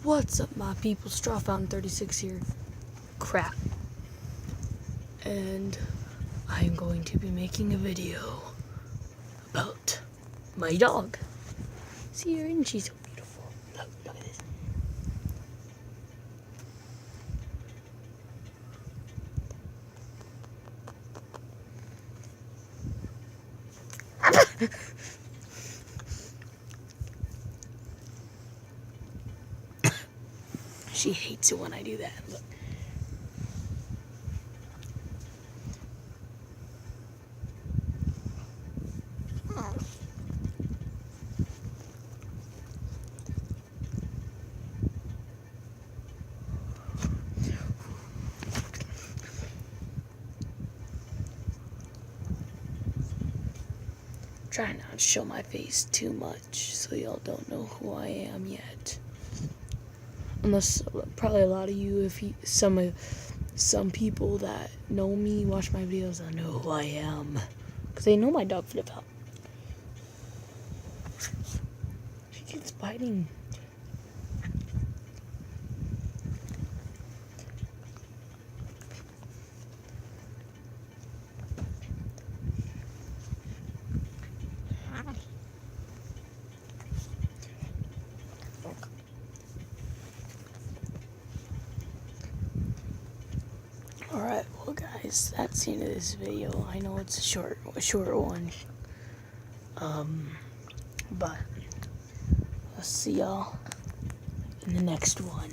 What's up, my people? Straw Fountain 36 here. Crap. And I'm going to be making a video about my dog. See her, and she's so beautiful. Look at this. She hates it when I do that. Look. Try not to show my face too much so y'all don't know who I am yet. Unless probably a lot of you, some people that know me, watch my videos, I know who I am. Because they know my dog Flip Out. She keeps biting. Alright, well guys, that's the end of this video. I know it's a short one. But I'll see y'all in the next one.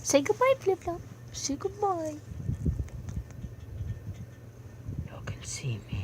Say goodbye, Flip Flop. Say goodbye. Y'all can see me.